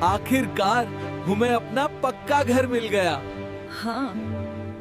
आखिरकार हमें अपना पक्का घर मिल गया। हाँ,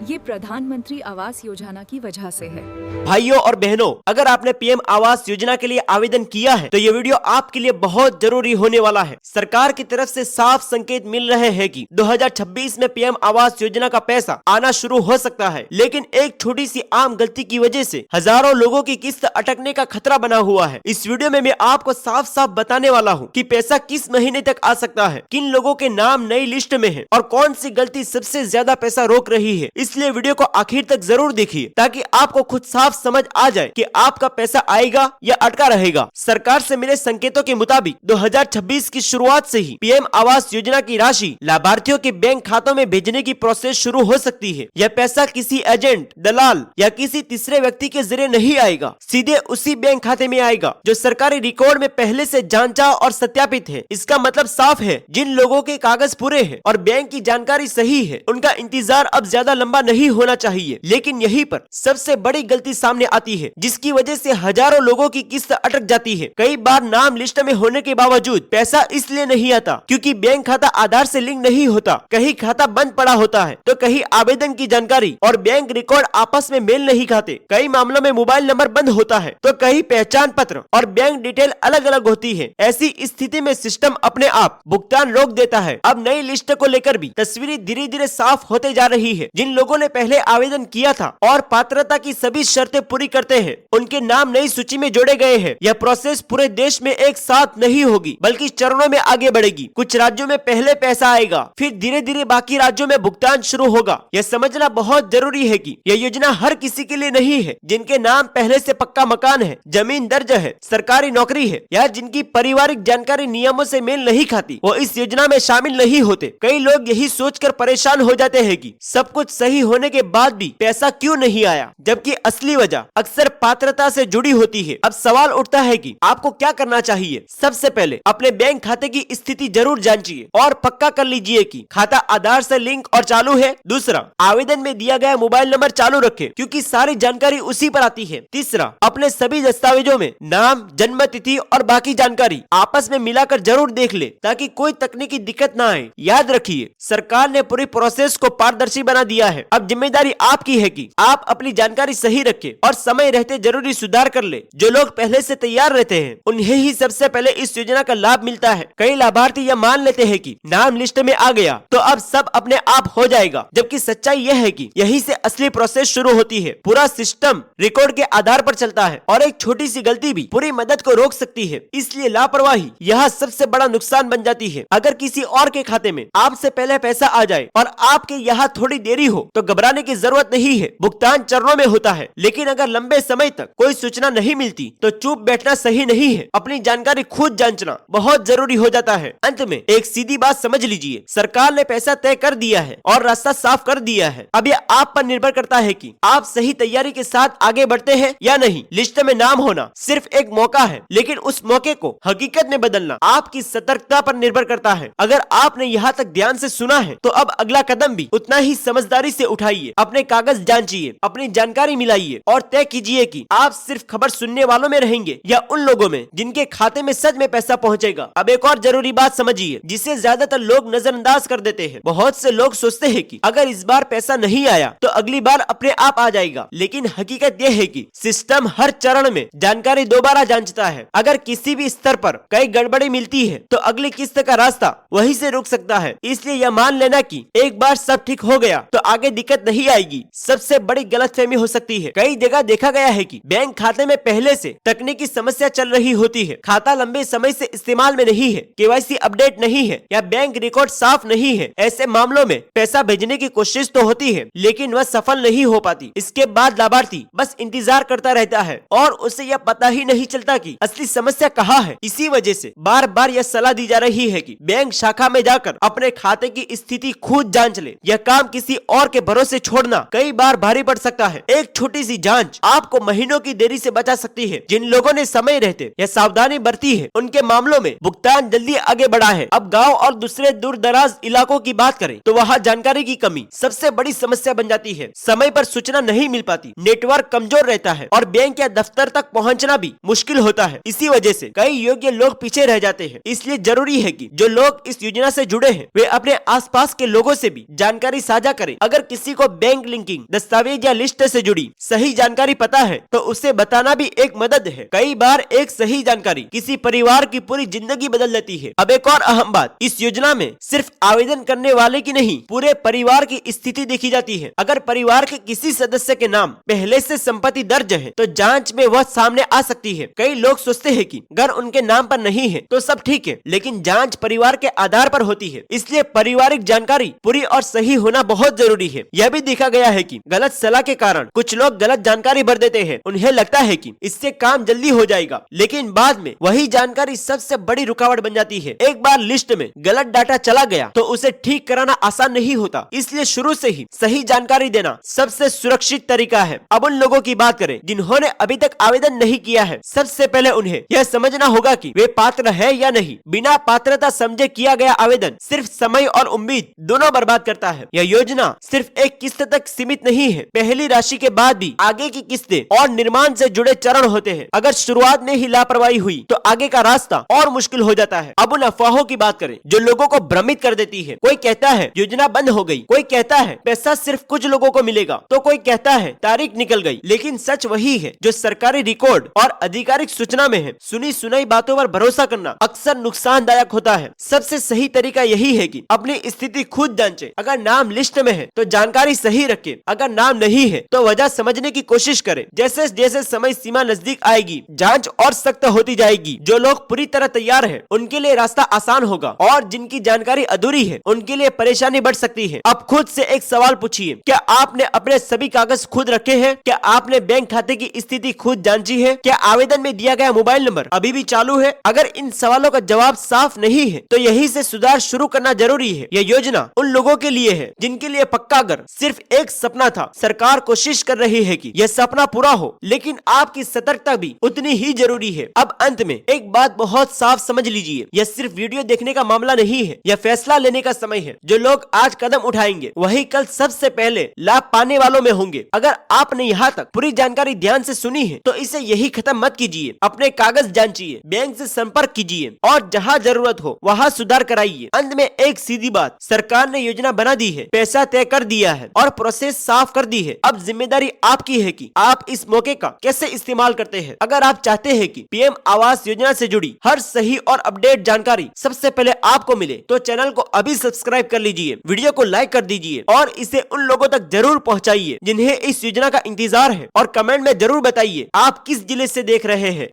ये प्रधानमंत्री आवास योजना की वजह से है। भाइयों और बहनों, अगर आपने पीएम आवास योजना के लिए आवेदन किया है तो ये वीडियो आपके लिए बहुत जरूरी होने वाला है। सरकार की तरफ से साफ संकेत मिल रहे हैं कि 2026 में पीएम आवास योजना का पैसा आना शुरू हो सकता है, लेकिन एक छोटी सी आम गलती की वजह से हजारों लोगों की किस्त अटकने का खतरा बना हुआ है। इस वीडियो में मैं आपको साफ साफ बताने वाला हूँ कि पैसा किस महीने तक आ सकता है, किन लोगों के नाम नई लिस्ट में है और कौन सी गलती सबसे ज्यादा पैसा रोक रही है। इसलिए वीडियो को आखिर तक जरूर देखिए ताकि आपको खुद साफ समझ आ जाए कि आपका पैसा आएगा या अटका रहेगा। सरकार से मिले संकेतों के मुताबिक 2026 की शुरुआत से ही पीएम आवास योजना की राशि लाभार्थियों के बैंक खातों में भेजने की प्रोसेस शुरू हो सकती है। यह पैसा किसी एजेंट, दलाल या किसी तीसरे व्यक्ति के जरिए नहीं आएगा, सीधे उसी बैंक खाते में आएगा जो सरकारी रिकॉर्ड में पहले से जांचा और सत्यापित है। इसका मतलब साफ है, जिन लोगों के कागज पूरे हैं और बैंक की जानकारी सही है, उनका इंतजार अब ज्यादा लंबा नहीं होना चाहिए। लेकिन यहीं पर सबसे बड़ी गलती सामने आती है, जिसकी वजह से हजारों लोगों की किस्त अटक जाती है। कई बार नाम लिस्ट में होने के बावजूद पैसा इसलिए नहीं आता क्योंकि बैंक खाता आधार से लिंक नहीं होता, कहीं खाता बंद पड़ा होता है तो कहीं आवेदन की जानकारी और बैंक रिकॉर्ड आपस में मेल नहीं खाते। कई मामलों में मोबाइल नंबर बंद होता है तो कहीं पहचान पत्र और बैंक डिटेल अलग अलग होती है। ऐसी स्थिति में सिस्टम अपने आप भुगतान रोक देता है। अब नई लिस्ट को लेकर भी तस्वीरें धीरे धीरे साफ होते जा रही है। जिन लोगों ने पहले आवेदन किया था और पात्रता की सभी शर्तें पूरी करते हैं, उनके नाम नई सूची में जोड़े गए हैं। यह प्रोसेस पूरे देश में एक साथ नहीं होगी बल्कि चरणों में आगे बढ़ेगी। कुछ राज्यों में पहले पैसा आएगा, फिर धीरे धीरे बाकी राज्यों में भुगतान शुरू होगा। यह समझना बहुत जरूरी है कि यह योजना हर किसी के लिए नहीं है। जिनके नाम पहले से पक्का मकान है, जमीन दर्ज है, सरकारी नौकरी है या जिनकी पारिवारिक जानकारी नियमों से मेल नहीं खाती, वो इस योजना में शामिल नहीं होते। कई लोग यही सोचकर परेशान हो जाते हैं कि सब कुछ सही होने के बाद भी पैसा क्यों नहीं आया, जबकि असली वजह अक्सर पात्रता से जुड़ी होती है। अब सवाल उठता है कि आपको क्या करना चाहिए। सबसे पहले अपने बैंक खाते की स्थिति जरूर जांचिए और पक्का कर लीजिए कि खाता आधार से लिंक और चालू है। दूसरा, आवेदन में दिया गया मोबाइल नंबर चालू रखें क्योंकि सारी जानकारी उसी पर आती है। तीसरा, अपने सभी दस्तावेजों में नाम, जन्म तिथि और बाकी जानकारी आपस में मिलाकर जरूर देख ले ताकि कोई तकनीकी दिक्कत ना आए। याद रखिए, सरकार ने पूरी प्रोसेस को पारदर्शी बना दिया है। अब जिम्मेदारी आपकी है कि आप अपनी जानकारी सही रखें और समय रहते जरूरी सुधार कर ले। जो लोग पहले से तैयार रहते हैं उन्हें ही सबसे पहले इस योजना का लाभ मिलता है। कई लाभार्थी यह मान लेते हैं कि नाम लिस्ट में आ गया तो अब सब अपने आप हो जाएगा, जबकि सच्चाई यह है कि यहीं से असली प्रोसेस शुरू होती है। पूरा सिस्टम रिकॉर्ड के आधार पर चलता है और एक छोटी सी गलती भी पूरी मदद को रोक सकती है। इसलिए लापरवाही यहाँ सबसे बड़ा नुकसान बन जाती है। अगर किसी और के खाते में आपसे पहले पैसा आ जाए और आपके यहाँ थोड़ी देरी हो तो घबराने की जरूरत नहीं है। भुगतान चरणों में होता है, लेकिन अगर लंबे समय तक कोई सूचना नहीं मिलती तो चुप बैठना सही नहीं है। अपनी जानकारी खुद जांचना बहुत जरूरी हो जाता है। अंत में एक सीधी बात समझ लीजिए, सरकार ने पैसा तय कर दिया है और रास्ता साफ कर दिया है। अब यह आप पर निर्भर करता है कि आप सही तैयारी के साथ आगे बढ़ते हैं या नहीं। लिस्ट में नाम होना सिर्फ एक मौका है, लेकिन उस मौके को हकीकत में बदलना आपकी सतर्कता पर निर्भर करता है। अगर आपने यहाँ तक ध्यान से सुना है तो अब अगला कदम भी उतना ही समझदारी से उठाइए। अपने कागज जांचिए, अपनी जानकारी मिलाइए और तय कीजिए कि आप सिर्फ खबर सुनने वालों में रहेंगे या उन लोगों में जिनके खाते में सच में पैसा पहुंचेगा। अब एक और जरूरी बात समझिए जिसे ज्यादातर लोग नजरअंदाज कर देते हैं। बहुत से लोग सोचते हैं कि अगर इस बार पैसा नहीं आया तो अगली बार अपने आप आ जाएगा, लेकिन हकीकत यह है कि सिस्टम हर चरण में जानकारी दोबारा जांचता है। अगर किसी भी स्तर पर कई गड़बड़ी मिलती है तो अगली किस्त का रास्ता वहीं से रुक सकता है। इसलिए यह मान लेना कि एक बार सब ठीक हो गया तो आगे दिक्कत नहीं आएगी, सबसे बड़ी गलतफहमी हो सकती है। कई जगह देखा गया है कि बैंक खाते में पहले से तकनीकी समस्या चल रही होती है, खाता लंबे समय से इस्तेमाल में नहीं है, केवाईसी अपडेट नहीं है या बैंक रिकॉर्ड साफ नहीं है। ऐसे मामलों में पैसा भेजने की कोशिश तो होती है लेकिन वह सफल नहीं हो पाती। इसके बाद लाभार्थी बस इंतजार करता रहता है और उसे यह पता ही नहीं चलता कि असली समस्या कहाँ है। इसी वजह से बार बार यह सलाह दी जा रही है कि बैंक शाखा में जाकर अपने खाते की स्थिति खुद जांच ले। यह काम किसी और के के भरोसे छोड़ना कई बार भारी पड़ सकता है। एक छोटी सी जांच आपको महीनों की देरी से बचा सकती है। जिन लोगों ने समय रहते या सावधानी बरती है, उनके मामलों में भुगतान जल्दी आगे बढ़ा है। अब गाँव और दूसरे दूर दराज इलाकों की बात करें तो वहाँ जानकारी की कमी सबसे बड़ी समस्या बन जाती है। समय पर सूचना नहीं मिल पाती, नेटवर्क कमजोर रहता है और बैंक या दफ्तर तक पहुंचना भी मुश्किल होता है। इसी वजह से कई योग्य लोग पीछे रह जाते हैं। इसलिए जरूरी है कि जो लोग इस योजना से जुड़े हैं वे अपने आसपास के लोगों से भी जानकारी साझा करें। अगर किसी को बैंक लिंकिंग, दस्तावेज या लिस्ट से जुड़ी सही जानकारी पता है तो उसे बताना भी एक मदद है। कई बार एक सही जानकारी किसी परिवार की पूरी जिंदगी बदल देती है। अब एक और अहम बात, इस योजना में सिर्फ आवेदन करने वाले की नहीं, पूरे परिवार की स्थिति देखी जाती है। अगर परिवार के किसी सदस्य के नाम पहले से संपत्ति दर्ज है तो जांच में वह सामने आ सकती है। कई लोग सोचते हैं कि अगर उनके नाम पर नहीं है तो सब ठीक है, लेकिन जांच परिवार के आधार पर होती है। इसलिए पारिवारिक जानकारी पूरी और सही होना बहुत जरूरी है। यह भी देखा गया है कि गलत सलाह के कारण कुछ लोग गलत जानकारी भर देते हैं। उन्हें लगता है कि इससे काम जल्दी हो जाएगा, लेकिन बाद में वही जानकारी सबसे बड़ी रुकावट बन जाती है। एक बार लिस्ट में गलत डाटा चला गया तो उसे ठीक कराना आसान नहीं होता। इसलिए शुरू से ही सही जानकारी देना सबसे सुरक्षित तरीका है। अब उन लोगों की बात करें जिन्होंने अभी तक आवेदन नहीं किया है। सबसे पहले उन्हें यह समझना होगा कि वे पात्र है या नहीं। बिना पात्रता समझे किया गया आवेदन सिर्फ समय और उम्मीद दोनों बर्बाद करता है। यह योजना सिर्फ एक किस्त तक सीमित नहीं है। पहली राशि के बाद भी आगे की किस्तें और निर्माण से जुड़े चरण होते हैं। अगर शुरुआत में ही लापरवाही हुई तो आगे का रास्ता और मुश्किल हो जाता है। अब उन अफवाहों की बात करें जो लोगों को भ्रमित कर देती है। कोई कहता है योजना बंद हो गई, कोई कहता है पैसा सिर्फ कुछ लोगों को मिलेगा, तो कोई कहता है तारीख निकल गई। लेकिन सच वही है जो सरकारी रिकॉर्ड और आधिकारिक सूचना में है। सुनी सुनाई बातों पर भरोसा करना अक्सर नुकसानदायक होता है। सबसे सही तरीका यही है कि अपनी स्थिति खुद जांचे। अगर नाम लिस्ट में है तो जानकारी सही रखें, अगर नाम नहीं है तो वजह समझने की कोशिश करें। जैसे जैसे समय सीमा नजदीक आएगी जांच और सख्त होती जाएगी। जो लोग पूरी तरह तैयार हैं उनके लिए रास्ता आसान होगा और जिनकी जानकारी अधूरी है उनके लिए परेशानी बढ़ सकती है। अब खुद से एक सवाल पूछिए, क्या आपने अपने सभी कागज खुद रखे हैं? क्या आपने बैंक खाते की स्थिति खुद जांची है? क्या आवेदन में दिया गया मोबाइल नंबर अभी भी चालू है? अगर इन सवालों का जवाब साफ नहीं है तो यही से सुधार शुरू करना जरूरी है। यह योजना उन लोगों के लिए है जिनके लिए पक्का घर सिर्फ एक सपना था। सरकार कोशिश कर रही है कि यह सपना पूरा हो, लेकिन आपकी सतर्कता भी उतनी ही जरूरी है। अब अंत में एक बात बहुत साफ समझ लीजिए, यह सिर्फ वीडियो देखने का मामला नहीं है, यह फैसला लेने का समय है। जो लोग आज कदम उठाएंगे वही कल सबसे पहले लाभ पाने वालों में होंगे। अगर आपने यहाँ तक पूरी जानकारी ध्यान से सुनी है तो इसे यही खत्म मत कीजिए। अपने कागज जांचिए, बैंक से संपर्क कीजिए और जहाँ जरूरत हो वहाँ सुधार कराइए। अंत में एक सीधी बात, सरकार ने योजना बना दी है, पैसा तय कर दिया है और प्रोसेस साफ कर दी है। अब जिम्मेदारी आपकी है कि आप इस मौके का कैसे इस्तेमाल करते हैं। अगर आप चाहते हैं कि पीएम आवास योजना से जुड़ी हर सही और अपडेट जानकारी सबसे पहले आपको मिले तो चैनल को अभी सब्सक्राइब कर लीजिए, वीडियो को लाइक कर दीजिए और इसे उन लोगों तक जरूर पहुंचाइए जिन्हें इस योजना का इंतजार है। और कमेंट में जरूर बताइए आप किस जिले से देख रहे हैं।